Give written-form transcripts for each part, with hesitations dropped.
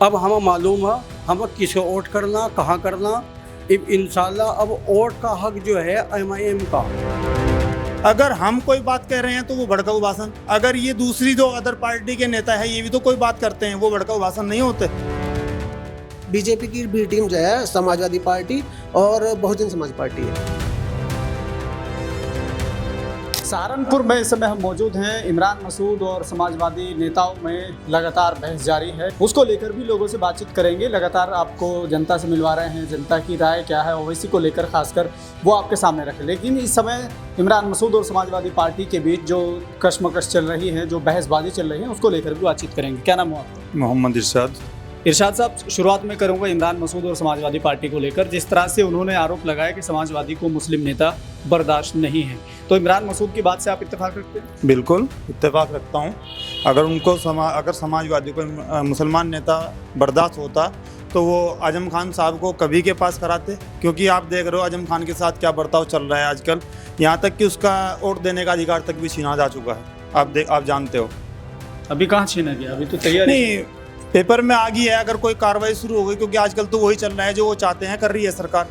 अब हमें मालूम है हमें किसे वोट करना, कहाँ करना। अब इंशाल्लाह अब वोट का हक जो है MIM का। अगर हम कोई बात कह रहे हैं तो वो भड़काऊ भाषण, अगर ये दूसरी जो अदर पार्टी के नेता है ये भी तो कोई बात करते हैं, वो भड़काऊ भाषण नहीं होते। बीजेपी की बी टीम जो है समाजवादी पार्टी और बहुजन समाज पार्टी है। सहारनपुर में इस समय हम मौजूद हैं। इमरान मसूद और समाजवादी नेताओं में लगातार बहस जारी है, उसको लेकर भी लोगों से बातचीत करेंगे। लगातार आपको जनता से मिलवा रहे हैं, जनता की राय क्या है ओवैसी को लेकर खासकर वो आपके सामने रखें। लेकिन इस समय इमरान मसूद और समाजवादी पार्टी के बीच जो कशमकश चल रही है, जो बहसबाजी चल रही है, उसको लेकर भी बातचीत करेंगे। क्या नाम है आपका? मोहम्मद इरशाद। इरशाद साहब, शुरुआत में करूंगा इमरान मसूद और समाजवादी पार्टी को लेकर। जिस तरह से उन्होंने आरोप लगाया कि समाजवादी को मुस्लिम नेता बर्दाश्त नहीं है, तो इमरान मसूद की बात से आप इत्तेफाक रखते हैं? बिल्कुल इत्तेफाक रखता हूँ। अगर उनको अगर समाजवादी को मुसलमान नेता बर्दाश्त होता तो वो आजम खान साहब को कभी के पास कराते, क्योंकि आप देख रहे हो आजम खान के साथ क्या बर्ताव चल रहा है आजकल। यहाँ तक कि उसका वोट देने का अधिकार तक भी छीना जा चुका है। आप जानते हो। अभी कहाँ छीना गया? अभी तो तैयार नहीं, पेपर में आ गई है। अगर कोई कार्रवाई शुरू हो गई, क्योंकि आजकल तो वही चल रहा है जो वो चाहते हैं, कर रही है सरकार।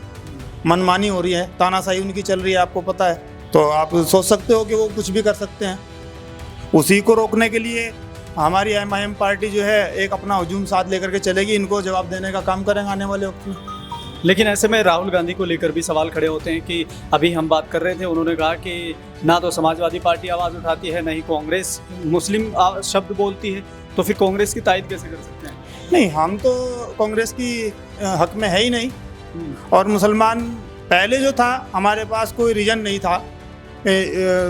मनमानी हो रही है, तानाशाही उनकी चल रही है, आपको पता है। तो आप सोच सकते हो कि वो कुछ भी कर सकते हैं। उसी को रोकने के लिए हमारी MIM पार्टी जो है एक अपना हुजूम साथ लेकर के चलेगी। इनको जवाब देने का काम करेंगे आने वाले वक्त में। लेकिन ऐसे में राहुल गांधी को लेकर भी सवाल खड़े होते हैं कि अभी हम बात कर रहे थे, उन्होंने कहा कि ना तो समाजवादी पार्टी आवाज़ उठाती है, ना ही कांग्रेस मुस्लिम शब्द बोलती है, तो फिर कांग्रेस की तायद कैसे कर सकते हैं? नहीं, हम तो कांग्रेस की हक में है ही नहीं। और मुसलमान पहले जो था, हमारे पास कोई रीजन नहीं था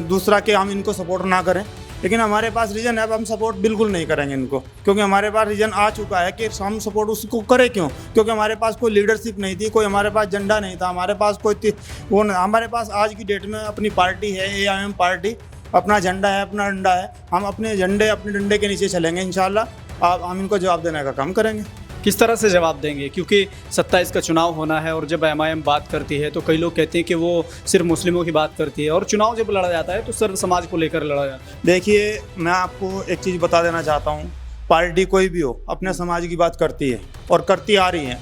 दूसरा कि हम इनको सपोर्ट ना करें, लेकिन हमारे पास रीजन है। अब हम सपोर्ट बिल्कुल नहीं करेंगे इनको, क्योंकि हमारे पास रीजन आ चुका है कि हम सपोर्ट उसको करें। क्यों? क्योंकि हमारे पास कोई लीडरशिप नहीं थी, कोई हमारे पास झंडा नहीं था, हमारे पास कोई वो नहीं। हमारे पास आज की डेट में अपनी पार्टी है, AIM पार्टी, अपना झंडा है, अपना डंडा है। हम अपने डंडे के नीचे चलेंगे इंशाल्लाह। हम इनको जवाब देने का काम करेंगे। किस तरह से जवाब देंगे? क्योंकि 27 का चुनाव होना है और जब MIM बात करती है तो कई लोग कहते हैं कि वो सिर्फ मुस्लिमों की बात करती है, और चुनाव जब लड़ा जाता है तो सर्व समाज को लेकर लड़ा जाता है। देखिए, मैं आपको एक चीज़ बता देना चाहता हूँ। पार्टी कोई भी हो अपने समाज की बात करती है और करती आ रही है।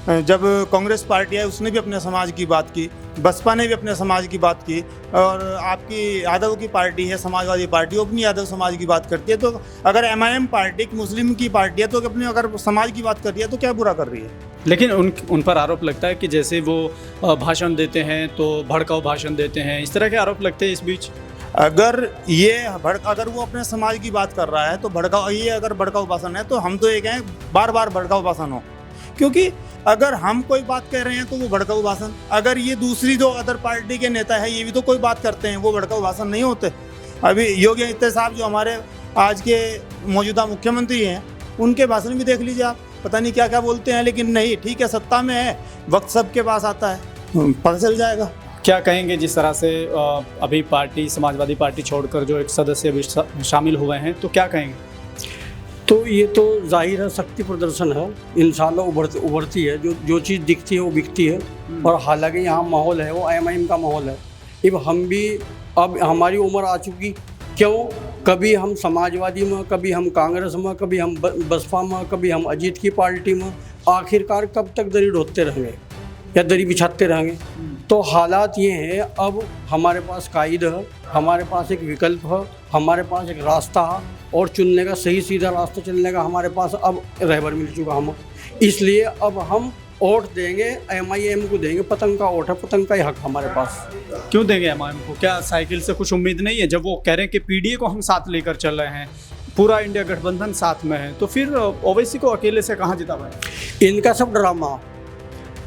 जब कांग्रेस पार्टी है उसने भी अपने समाज की बात की, बसपा ने भी अपने समाज की बात की, और आपकी यादव की पार्टी है समाजवादी पार्टी, वो अपनी यादव समाज की बात करती है। तो अगर MIM पार्टी मुस्लिम की पार्टी है तो अपने अगर समाज की बात कर रही है तो क्या बुरा कर रही है? लेकिन उन पर आरोप लगता है कि जैसे वो भाषण देते हैं तो भड़काऊ भाषण देते हैं, इस तरह के आरोप लगते हैं इस बीच। अगर वो अपने समाज की बात कर रहा है तो अगर भड़काऊ भाषण है तो हम तो ये कहें बार बार भड़काऊ भाषण हो, क्योंकि अगर हम कोई बात कह रहे हैं तो वो भड़काऊ भाषण, अगर ये दूसरी जो अदर पार्टी के नेता है ये भी तो कोई बात करते हैं, वो भड़काऊ भाषण नहीं होते। अभी योगी आदित्य साहब जो हमारे आज के मौजूदा मुख्यमंत्री हैं, उनके भाषण भी देख लीजिए आप, पता नहीं क्या क्या बोलते हैं। लेकिन नहीं, ठीक है, सत्ता में है, वक्त सबके पास आता है, पता चल जाएगा। क्या कहेंगे जिस तरह से अभी पार्टी समाजवादी पार्टी छोड़कर जो एक सदस्य भी शामिल हुए हैं, तो क्या कहेंगे? तो ये तो जाहिर है शक्ति प्रदर्शन है, इंशाल्लाह उभरती है। जो चीज़ दिखती है वो बिकती है। और हालांकि यहाँ माहौल है वो MIM का माहौल है। अब हमारी उम्र आ चुकी, क्यों कभी हम समाजवादी में, कभी हम कांग्रेस में, कभी हम बसपा में, कभी हम अजीत की पार्टी में। आखिरकार कब तक दरी ढोते रहेंगे या दरी बिछाते रहेंगे? तो हालात ये हैं, अब हमारे पास कायद है, हमारे पास एक विकल्प है, हमारे पास एक रास्ता है, और चुनने का सही सीधा रास्ता चलने का हमारे पास अब रहबर मिल चुका हम। इसलिए अब हम वोट देंगे, MIM को देंगे। पतंग का वोट है, पतंग का ही हक हमारे पास। क्यों देंगे MIM को? क्या साइकिल से कुछ उम्मीद नहीं है? जब वो कह रहे हैं कि PDA को हम साथ लेकर चल रहे हैं, पूरा इंडिया गठबंधन साथ में है, तो फिर ओवैसी को अकेले से कहाँ जिता पाए? इनका सब ड्रामा।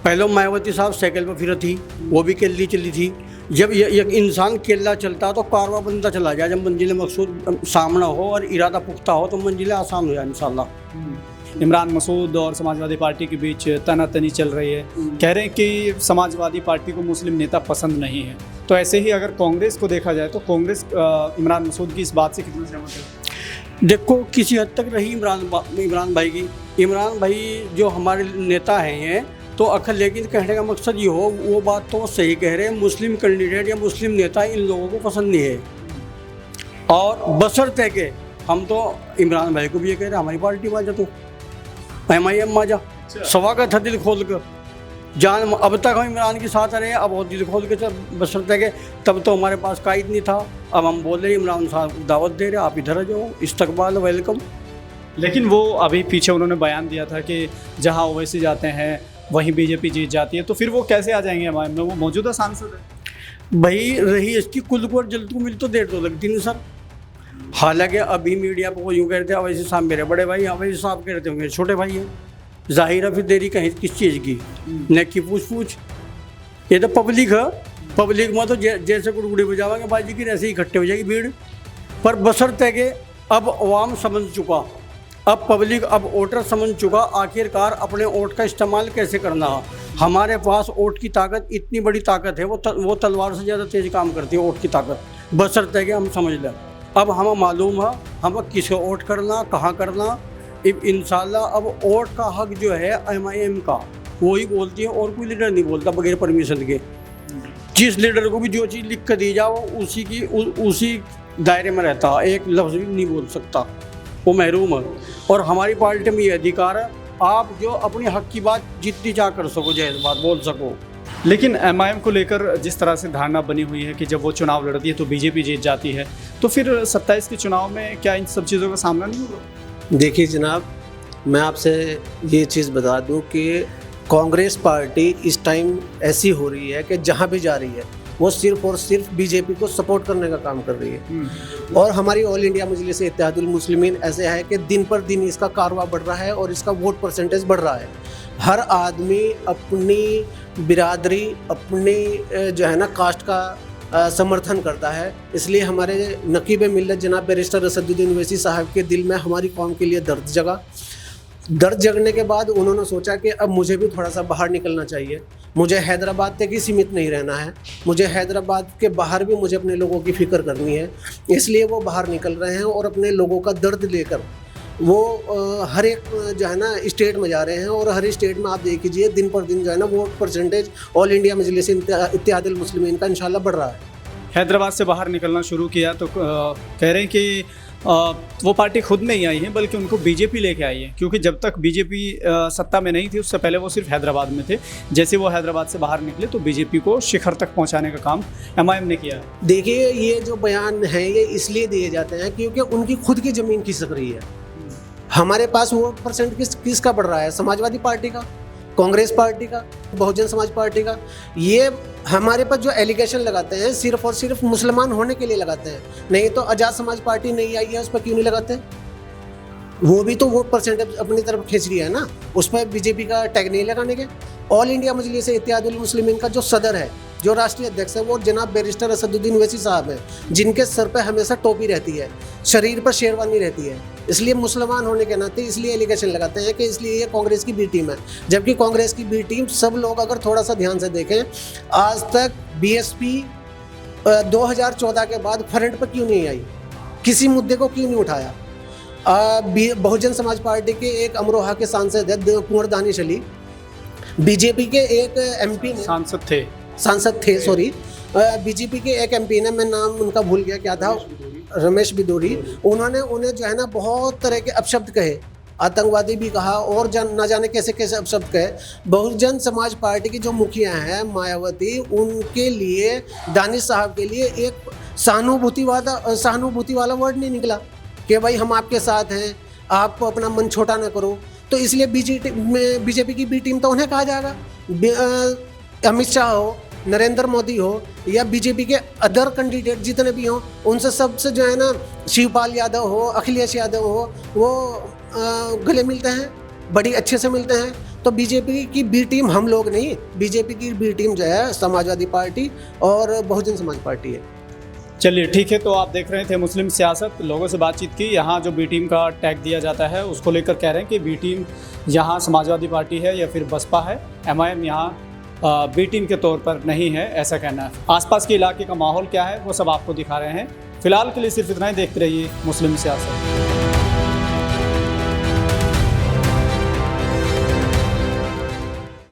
पहले मायावती साहब साइकिल पर फिर थी, वो भी केल्ली चली थी। जब एक इंसान केल्ला चलता तो कारवा बनता चला जाए। जब मंजिल मकसूद सामना हो और इरादा पुख्ता हो तो मंजिलें आसान हो जाए इंशाल्लाह। इमरान मसूद और समाजवादी पार्टी के बीच तनातनी चल रही है। कह रहे हैं कि समाजवादी पार्टी को मुस्लिम नेता पसंद नहीं है, तो ऐसे ही अगर कांग्रेस को देखा जाए तो कांग्रेस इमरान मसूद की इस बात से कितना सहमत है? देखो, किसी हद तक रही इमरान भाई की। इमरान भाई जो हमारे नेता हैं तो अखिल, लेकिन कहने का मकसद ये हो, वो बात तो सही कह रहे हैं, मुस्लिम कैंडिडेट या मुस्लिम नेता इन लोगों को पसंद नहीं है। और बशर्ते के हम तो इमरान भाई को भी ये कह रहे हैं हमारी पार्टी में आ जाओ। MIM माजा स्वागत है दिल खोल कर जान। अब तक हम इमरान के साथ रहे, अब वो दिल खोल के बसरते गए। तब तो हमारे पास कायद नहीं था, अब हम बोल रहे इमरान साहब को दावत दे रहे, आप इधर आ जाओ, इस्तकबाल वेलकम। लेकिन वो अभी पीछे उन्होंने बयान दिया था कि जहाँ ओवैसी जाते हैं वहीं बीजेपी जीत जाती है, तो फिर वो कैसे आ जाएंगे MIM में? वो मौजूदा सांसद है। भाई रही इसकी कुल को जल्द को मिल तो देर तो लगती नहीं सर। हालांकि अभी मीडिया पर वो यूँ कहते हैं अवैसी साहब मेरे बड़े भाई, अवैसी साहब कहते हैं मेरे छोटे भाई हैं। जाहिर है फिर देरी कहीं किस चीज़ की, न की पूछ ये तो पब्लिक है। पब्लिक में तो जैसे गुड़गुड़ी बजावाएंगे बाजी की ऐसे ही इकट्ठे हो जाएगी भीड़। पर बशर्ते कि अब अवाम समझ चुका, अब पब्लिक, अब वोटर समझ चुका आखिरकार अपने वोट का इस्तेमाल कैसे करना है। हमारे पास वोट की ताकत इतनी बड़ी ताकत है, वो तलवार से ज़्यादा तेज़ काम करती है वोट की ताकत, बशर्ते कि हम समझ लें। अब हमें मालूम है हमें किसे वोट करना, कहाँ करना। इंशाल्लाह अब वोट का हक जो है MIM का वही बोलती है, और कोई लीडर नहीं बोलता बगैर परमिशन के। जिस लीडर को भी जो चीज़ लिख कर दी जाओ उसी दायरे में रहता है, एक लफ्ज़ भी नहीं बोल सकता, वो महरूम है। और हमारी पार्टी में ये अधिकार है, आप जो अपने हक की बात जितनी चाह कर सको, जायज़ बात बोल सको। लेकिन MIM को लेकर जिस तरह से धारणा बनी हुई है कि जब वो चुनाव लड़ती है तो बीजेपी जीत जाती है, तो फिर 27 के चुनाव में क्या इन सब चीज़ों का सामना नहीं होगा? देखिए जनाब, मैं आपसे ये चीज़ बता दूं कि कांग्रेस पार्टी इस टाइम ऐसी हो रही है कि जहाँ भी जा रही है वो सिर्फ और सिर्फ बीजेपी को सपोर्ट करने का काम कर रही है। और हमारी ऑल इंडिया मजलिस इत्तेहादुल मुस्लिमीन ऐसे है कि दिन पर दिन इसका कारवा बढ़ रहा है और इसका वोट परसेंटेज बढ़ रहा है। हर आदमी अपनी बिरादरी, अपनी जो है ना कास्ट का समर्थन करता है। इसलिए हमारे नकीब मिल्लत जनाब बैरिस्टर असदुद्दीन ओवैसी साहब के दिल में हमारी कौम के लिए दर्द जगा। दर्द जगने के बाद उन्होंने सोचा कि अब मुझे भी थोड़ा सा बाहर निकलना चाहिए, मुझे हैदराबाद तक ही सीमित नहीं रहना है, मुझे हैदराबाद के बाहर भी मुझे अपने लोगों की फ़िक्र करनी है। इसलिए वो बाहर निकल रहे हैं और अपने लोगों का दर्द लेकर वो हर एक जो है ना स्टेट में जा रहे हैं। और हर स्टेट में आप देख लीजिए दिन पर दिन जो है ना वोट परसेंटेज ऑल इंडिया मजलिस इत्तेहादुल मुस्लिमीन का इंशाल्लाह बढ़ रहा है। हैदराबाद से बाहर निकलना शुरू किया तो कह रहे हैं कि वो पार्टी खुद नहीं आई है बल्कि उनको बीजेपी लेके आई है, क्योंकि जब तक बीजेपी सत्ता में नहीं थी उससे पहले वो सिर्फ हैदराबाद में थे। जैसे वो हैदराबाद से बाहर निकले तो बीजेपी को शिखर तक पहुंचाने का काम MIM ने किया। देखिए ये जो बयान है ये इसलिए दिए जाते हैं क्योंकि उनकी खुद की ज़मीन खिसक रही है। हमारे पास वोट परसेंट किसका बढ़ रहा है? समाजवादी पार्टी का, कांग्रेस पार्टी का, बहुजन समाज पार्टी का। ये हमारे पर जो एलिगेशन लगाते हैं सिर्फ और सिर्फ मुसलमान होने के लिए लगाते हैं, नहीं तो आज़ाद समाज पार्टी नहीं आई है उस पर क्यों नहीं लगाते? वो भी तो वोट परसेंटेज अपनी तरफ खींच रही है ना, उस पर बीजेपी का टैग नहीं लगाने के। ऑल इंडिया मजलिस इत्तेहादुल मुस्लिमीन का जो सदर है, जो राष्ट्रीय अध्यक्ष है, वो जनाब बैरिस्टर असदुद्दीन ओवैसी साहब हैं, जिनके सर पर हमेशा टोपी रहती है, शरीर पर शेरवानी रहती है। इसलिए मुसलमान होने के नाते इसलिए एलिगेशन लगाते हैं कि इसलिए ये कांग्रेस की बी टीम है, जबकि कांग्रेस की बी टीम सब लोग अगर थोड़ा सा ध्यान से देखें, आज तक BSP 2014 के बाद फ्रंट पर क्यों नहीं आई, किसी मुद्दे को क्यों नहीं उठाया? बहुजन समाज पार्टी के एक अमरोहा के सांसद है कुंवर दानिश अली, बीजेपी के एक MP सांसद थे सॉरी, बीजेपी के एक MP ने, मैं नाम उनका भूल गया क्या था, रमेश बिदोड़ी, उन्होंने उन्हें जो है ना बहुत तरह के अपशब्द कहे, आतंकवादी भी कहा और न जाने कैसे कैसे अपशब्द कहे। बहुजन समाज पार्टी की जो मुखिया हैं मायावती, उनके लिए, दानिश साहब के लिए एक सहानुभूति वाला वर्ड नहीं निकला कि भाई हम आपके साथ हैं, आप अपना मन छोटा ना करो। तो इसलिए बीजेपी की बी टीम तो उन्हें कहा जाएगा। अमित शाह हो, नरेंद्र मोदी हो या बीजेपी के अदर कैंडिडेट जितने भी हों, उनसे सबसे जो है ना शिवपाल यादव हो, अखिलेश यादव हो, वो गले मिलते हैं, बड़ी अच्छे से मिलते हैं। तो बीजेपी की बी टीम हम लोग नहीं, बीजेपी की बी टीम जो है समाजवादी पार्टी और बहुजन समाज पार्टी है। चलिए ठीक है, तो आप देख रहे थे मुस्लिम सियासत, लोगों से बातचीत की। यहाँ जो बी टीम का टैग दिया जाता है उसको लेकर कह रहे हैं कि बी टीम यहाँ समाजवादी पार्टी है या फिर बसपा है, MIM यहाँ बी टीम के तौर पर नहीं है, ऐसा कहना है। आसपास के इलाके का माहौल क्या है वो सब आपको दिखा रहे हैं। फिलहाल के लिए सिर्फ इतना ही, देखते रहिए मुस्लिम सियासत।